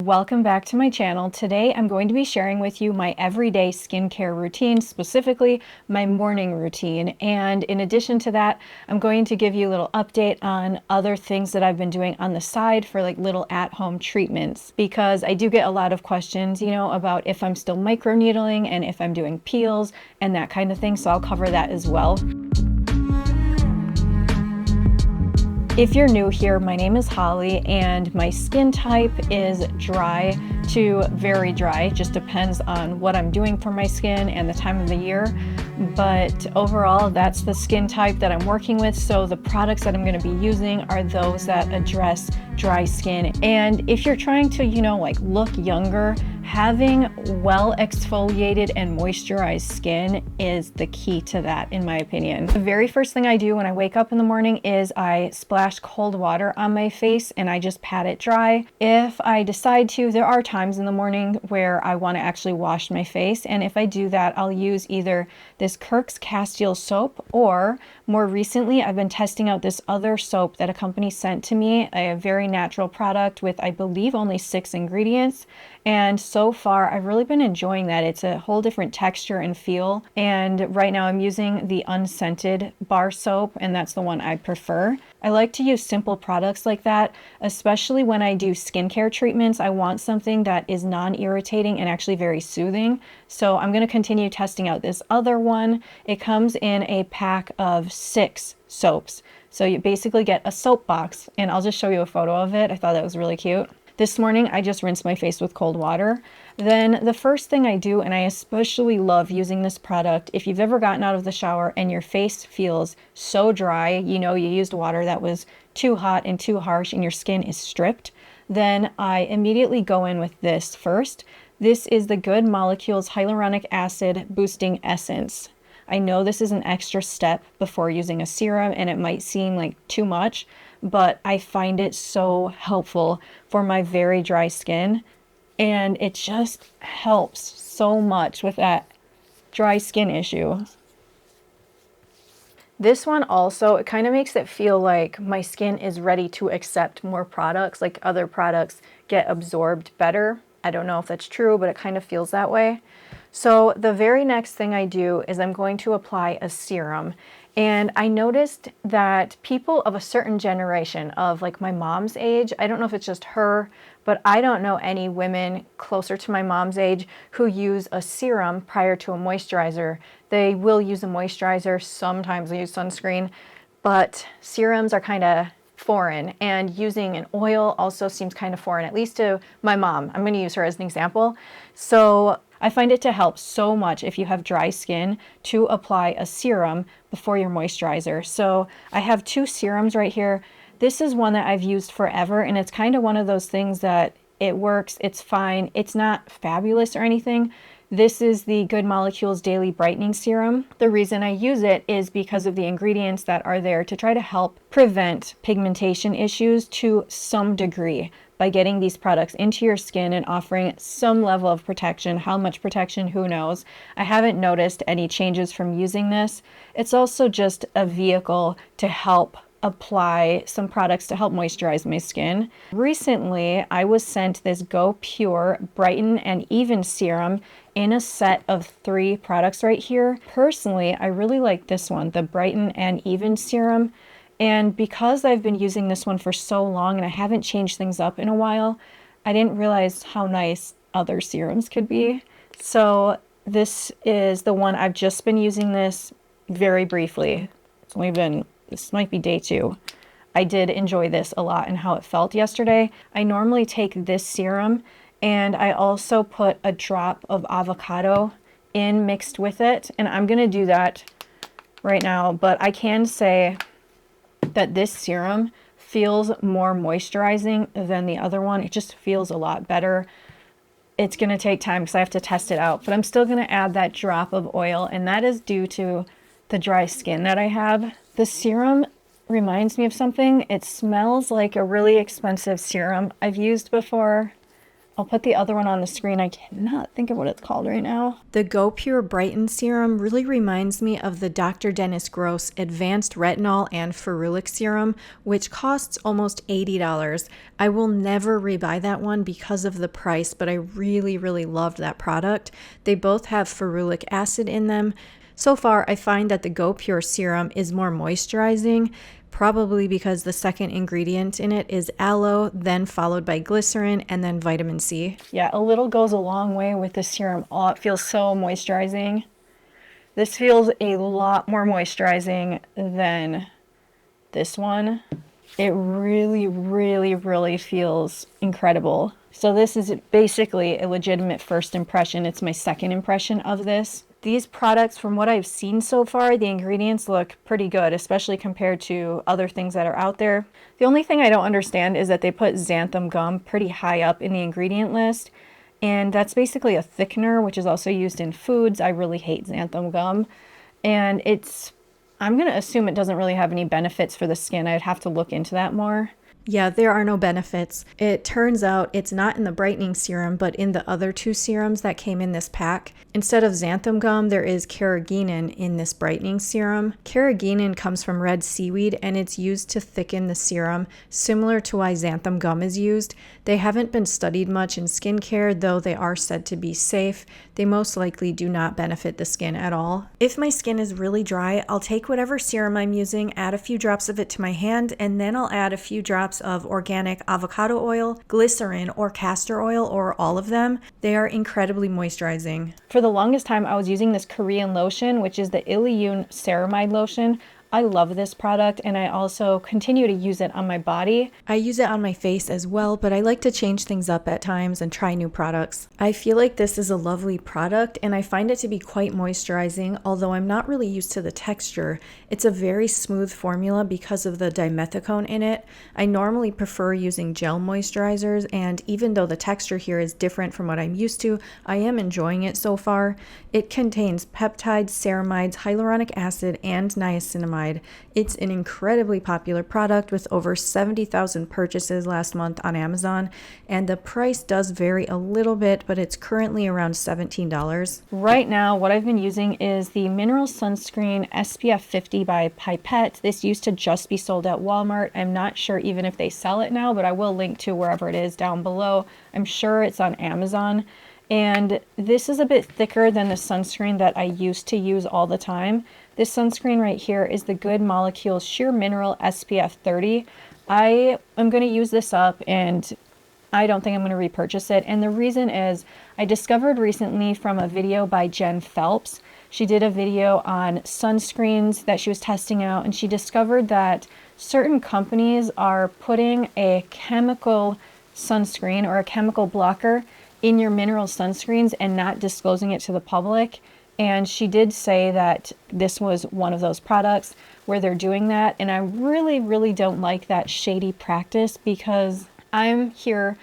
Welcome back to my channel. Today I'm going to be sharing with you my everyday skincare routine, specifically my morning routine. And in addition to that, I'm going to give you a little update on other things that I've been doing on the side for like little at-home treatments, because I do get a lot of questions, about if I'm still microneedling and if I'm doing peels and that kind of thing. So I'll cover that as well. If you're new here, my name is Holly and my skin type is dry to very dry. It just depends on what I'm doing for my skin and the time of the year. But overall, that's the skin type that I'm working with. So the products that I'm going to be using are those that address dry skin. And if you're trying to, look younger, having well exfoliated and moisturized skin is the key to that, in my opinion. The very first thing I do when I wake up in the morning is I splash cold water on my face and I just pat it dry. If I decide to, there are times in the morning where I want to actually wash my face, and if I do that, I'll use either this Kirk's Castile soap, or more recently I've been testing out this other soap that a company sent to me, a very natural product with I believe only 6 ingredients. And so far, I've really been enjoying that. It's a whole different texture and feel. And right now I'm using the unscented bar soap, and that's the one I prefer. I like to use simple products like that, especially when I do skincare treatments. I want something that is non-irritating and actually very soothing. So I'm going to continue testing out this other one. It comes in a pack of 6 soaps. So you basically get a soap box, and I'll just show you a photo of it. I thought that was really cute. This morning, I just rinsed my face with cold water. Then the first thing I do, and I especially love using this product, if you've ever gotten out of the shower and your face feels so dry, you used water that was too hot and too harsh and your skin is stripped, then I immediately go in with this first. This is the Good Molecules Hyaluronic Acid Boosting Essence. I know this is an extra step before using a serum and it might seem like too much, but I find it so helpful for my very dry skin, and it just helps so much with that dry skin issue. This one also, it kind of makes it feel like my skin is ready to accept more products, like other products get absorbed better. I don't know if that's true, but it kind of feels that way. So the very next thing I do is I'm going to apply a serum. And I noticed that people of a certain generation, of like my mom's age, I don't know if it's just her, but I don't know any women closer to my mom's age who use a serum prior to a moisturizer. They will use a moisturizer, sometimes they use sunscreen, but serums are kind of foreign, and using an oil also seems kind of foreign, at least to my mom. I'm going to use her as an example. So I find it to help so much if you have dry skin to apply a serum before your moisturizer. So I have 2 serums right here. This is one that I've used forever, and it's kind of one of those things that it works, it's fine, it's not fabulous or anything. This is the Good Molecules Daily Brightening Serum. The reason I use it is because of the ingredients that are there to try to help prevent pigmentation issues to some degree by getting these products into your skin and offering some level of protection. How much protection, who knows? I haven't noticed any changes from using this. It's also just a vehicle to help apply some products to help moisturize my skin. Recently, I was sent this Go Pure Brighten and Even Serum in a set of 3 products right here. Personally, I really like this one, the Brighten and Even Serum. And because I've been using this one for so long and I haven't changed things up in a while, I didn't realize how nice other serums could be. So this is the one I've just been using this very briefly. This might be day 2. I did enjoy this a lot and how it felt yesterday. I normally take this serum and I also put a drop of avocado in mixed with it. And I'm going to do that right now, but I can say that this serum feels more moisturizing than the other one. It just feels a lot better. It's going to take time because I have to test it out, but I'm still going to add that drop of oil, and that is due to the dry skin that I have. The serum reminds me of something. It smells like a really expensive serum I've used before. I'll put the other one on the screen. I cannot think of what it's called right now. The Go Pure Brighten Serum really reminds me of the Dr. Dennis Gross Advanced Retinol and Ferulic Serum, which costs almost $80. I will never rebuy that one because of the price, but I really, really loved that product. They both have ferulic acid in them. So far, I find that the Go Pure Serum is more moisturizing, probably because the second ingredient in it is aloe, then followed by glycerin, and then vitamin C. Yeah, a little goes a long way with the serum. Oh, it feels so moisturizing. This feels a lot more moisturizing than this one. It really, really, really feels incredible. So this is basically a legitimate first impression. It's my second impression of this. These products, from what I've seen so far, the ingredients look pretty good, especially compared to other things that are out there. The only thing I don't understand is that they put xanthan gum pretty high up in the ingredient list. And that's basically a thickener, which is also used in foods. I really hate xanthan gum. And I'm going to assume it doesn't really have any benefits for the skin. I'd have to look into that more. Yeah, there are no benefits. It turns out it's not in the brightening serum, but in the other two serums that came in this pack. Instead of xanthan gum, there is carrageenan in this brightening serum. Carrageenan comes from red seaweed, and it's used to thicken the serum, similar to why xanthan gum is used. They haven't been studied much in skincare, though they are said to be safe. They most likely do not benefit the skin at all. If my skin is really dry, I'll take whatever serum I'm using, add a few drops of it to my hand, and then I'll add a few drops of organic avocado oil, glycerin, or castor oil, or all of them. They are incredibly moisturizing. For the longest time, I was using this Korean lotion, which is the Ilyun Ceramide lotion. I love this product, and I also continue to use it on my body. I use it on my face as well, but I like to change things up at times and try new products. I feel like this is a lovely product, and I find it to be quite moisturizing, although I'm not really used to the texture. It's a very smooth formula because of the dimethicone in it. I normally prefer using gel moisturizers, and even though the texture here is different from what I'm used to, I am enjoying it so far. It contains peptides, ceramides, hyaluronic acid, and niacinamide. It's an incredibly popular product with over 70,000 purchases last month on Amazon, and the price does vary a little bit, but it's currently around $17. Right now, what I've been using is the Mineral Sunscreen SPF 50 by Pipette. This used to just be sold at Walmart. I'm not sure even if they sell it now, but I will link to wherever it is down below. I'm sure it's on Amazon. And this is a bit thicker than the sunscreen that I used to use all the time. This sunscreen right here is the Good Molecules Sheer Mineral SPF 30. I am going to use this up, and I don't think I'm going to repurchase it. And the reason is I discovered recently from a video by Jen Phelps. She did a video on sunscreens that she was testing out, and she discovered that certain companies are putting a chemical sunscreen or a chemical blocker in your mineral sunscreens and not disclosing it to the public. And she did say that this was one of those products where they're doing that. And I really, really don't like that shady practice, because I'm here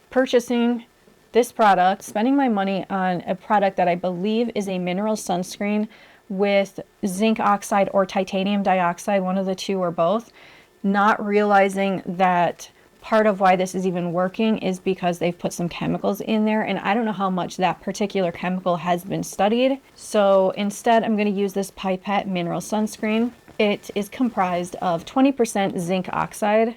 purchasing this product, spending my money on a product that I believe is a mineral sunscreen with zinc oxide or titanium dioxide, one of the two or both, not realizing that part of why this is even working is because they've put some chemicals in there, and I don't know how much that particular chemical has been studied. So instead, I'm going to use this Pipette mineral sunscreen. It is comprised of 20% zinc oxide.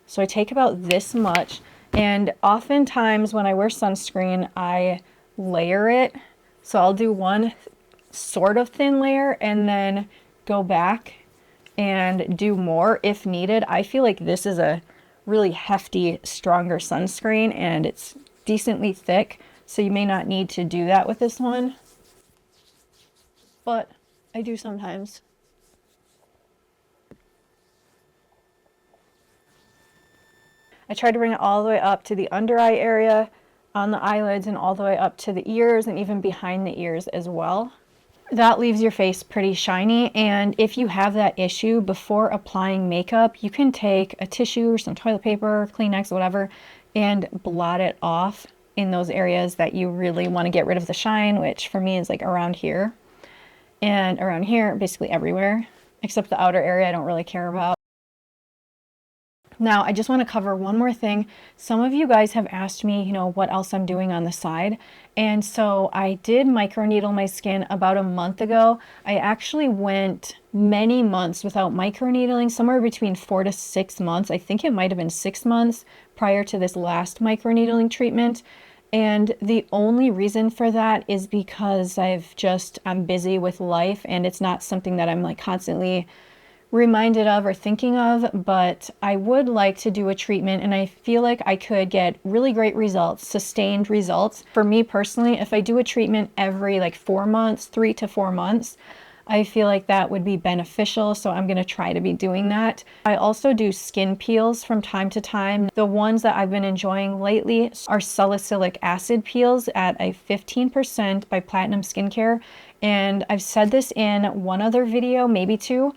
So I take about this much, and oftentimes when I wear sunscreen, I layer it. So I'll do one sort of thin layer and then go back and do more if needed. I feel like this is a really hefty, stronger sunscreen, and it's decently thick, so you may not need to do that with this one, but I do sometimes. I try to bring it all the way up to the under eye area, on the eyelids, and all the way up to the ears, and even behind the ears as well. That leaves your face pretty shiny, and if you have that issue, before applying makeup, you can take a tissue or some toilet paper, Kleenex, whatever, and blot it off in those areas that you really want to get rid of the shine, which for me is like around here and around here, basically everywhere, except the outer area I don't really care about. Now, I just want to cover one more thing. Some of you guys have asked me, what else I'm doing on the side. And so I did microneedle my skin about a month ago. I actually went many months without microneedling, somewhere between 4 to 6 months. I think it might have been 6 months prior to this last microneedling treatment. And the only reason for that is because I'm busy with life, and it's not something that I'm like constantly reminded of or thinking of, but I would like to do a treatment, and I feel like I could get really great results, sustained results. For me personally, if I do a treatment every like 4 months, 3 to 4 months, I feel like that would be beneficial, so I'm going to try to be doing that. I also do skin peels from time to time. The ones that I've been enjoying lately are salicylic acid peels at a 15% by Platinum Skincare, and I've said this in one other video, maybe two.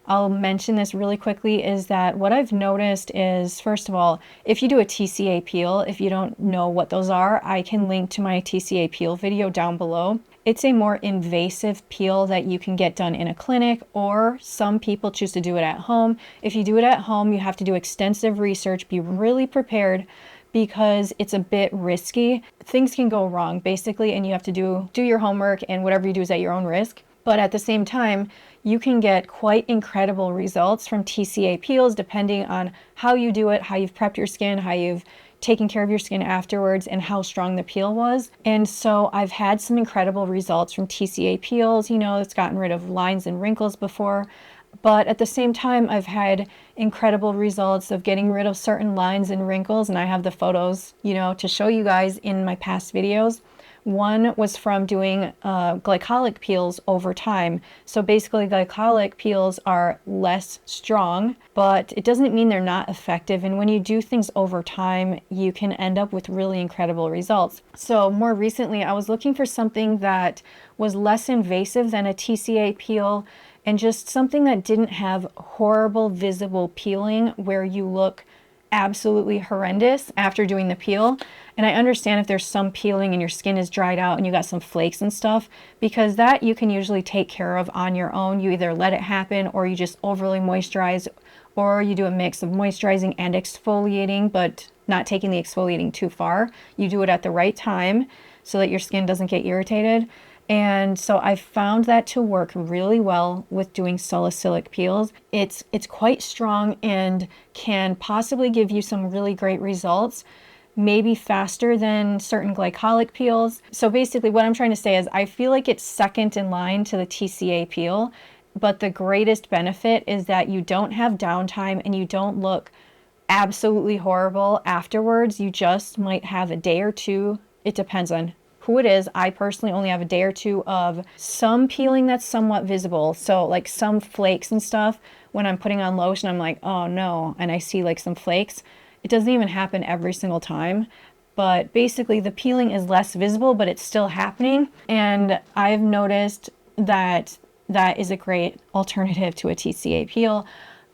I'll mention this really quickly, is that what I've noticed is, first of all, if you do a TCA peel, if you don't know what those are, I can link to my TCA peel video down below. It's a more invasive peel that you can get done in a clinic, or some people choose to do it at home. If you do it at home, you have to do extensive research, be really prepared, because it's a bit risky. Things can go wrong, basically, and you have to do your homework, and whatever you do is at your own risk. But at the same time, you can get quite incredible results from TCA peels depending on how you do it, how you've prepped your skin, how you've taken care of your skin afterwards, and how strong the peel was. And so I've had some incredible results from TCA peels. It's gotten rid of lines and wrinkles before. But at the same time, I've had incredible results of getting rid of certain lines and wrinkles. And I have the photos, to show you guys in my past videos. One was from doing glycolic peels over time. So basically, glycolic peels are less strong, but it doesn't mean they're not effective. And when you do things over time, you can end up with really incredible results. So more recently, I was looking for something that was less invasive than a TCA peel, and just something that didn't have horrible visible peeling where you look absolutely horrendous after doing the peel. And I understand if there's some peeling and your skin is dried out and you got some flakes and stuff, because that you can usually take care of on your own. You either let it happen, or you just overly moisturize, or you do a mix of moisturizing and exfoliating, but not taking the exfoliating too far. You do it at the right time so that your skin doesn't get irritated. And so I found that to work really well with doing salicylic peels. It's quite strong and can possibly give you some really great results, maybe faster than certain glycolic peels. So basically what I'm trying to say is I feel like it's second in line to the TCA peel, but the greatest benefit is that you don't have downtime and you don't look absolutely horrible afterwards. You just might have a day or two. It depends on who it is. I personally only have a day or two of some peeling that's somewhat visible. So like some flakes and stuff, when I'm putting on lotion, I'm like, oh no, and I see like some flakes. It doesn't even happen every single time, but basically the peeling is less visible, but it's still happening. And I've noticed that that is a great alternative to a TCA peel.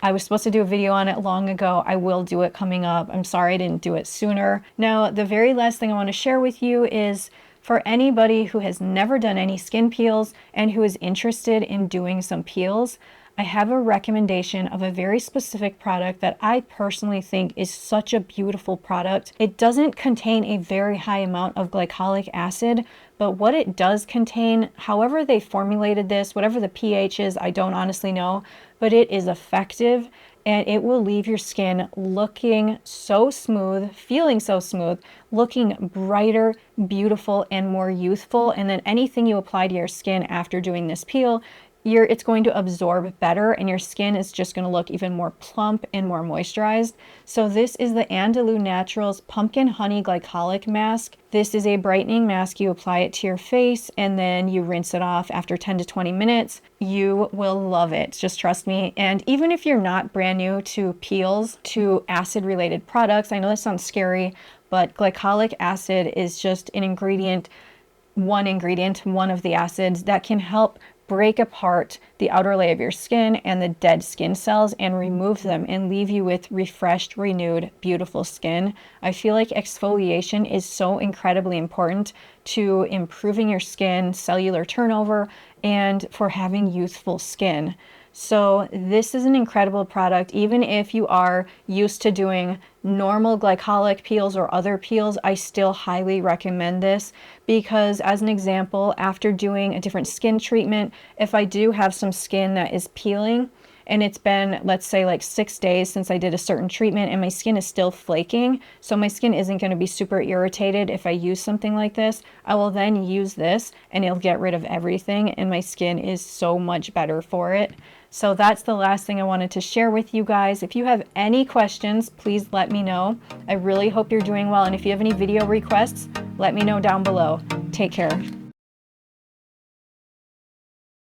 I was supposed to do a video on it long ago. I will do it coming up. I'm sorry I didn't do it sooner. Now, the very last thing I want to share with you is for anybody who has never done any skin peels and who is interested in doing some peels, I have a recommendation of a very specific product that I personally think is such a beautiful product. It doesn't contain a very high amount of glycolic acid, but what it does contain, however they formulated this, whatever the pH is, I don't honestly know, but it is effective and it will leave your skin looking so smooth, feeling so smooth, looking brighter, beautiful, and more youthful. And then anything you apply to your skin after doing this peel, it's going to absorb better, and your skin is just going to look even more plump and more moisturized. So this is the Andalou Naturals Pumpkin Honey Glycolic Mask. This is a brightening mask. You apply it to your face and then you rinse it off after 10 to 20 minutes. You will love it. Just trust me. And even if you're not brand new to peels, to acid related products, I know that sounds scary, but glycolic acid is just an ingredient, one of the acids that can help break apart the outer layer of your skin and the dead skin cells and remove them and leave you with refreshed, renewed, beautiful skin. I feel like exfoliation is so incredibly important to improving your skin, cellular turnover, and for having youthful skin. So this is an incredible product. Even if you are used to doing normal glycolic peels or other peels, I still highly recommend this because, as an example, after doing a different skin treatment, if I do have some skin that is peeling and it's been, let's say, like 6 days since I did a certain treatment and my skin is still flaking, so my skin isn't going to be super irritated if I use something like this, I will then use this and it'll get rid of everything and my skin is so much better for it. So that's the last thing I wanted to share with you guys. If you have any questions, please let me know. I really hope you're doing well, and if you have any video requests, let me know down below. Take care.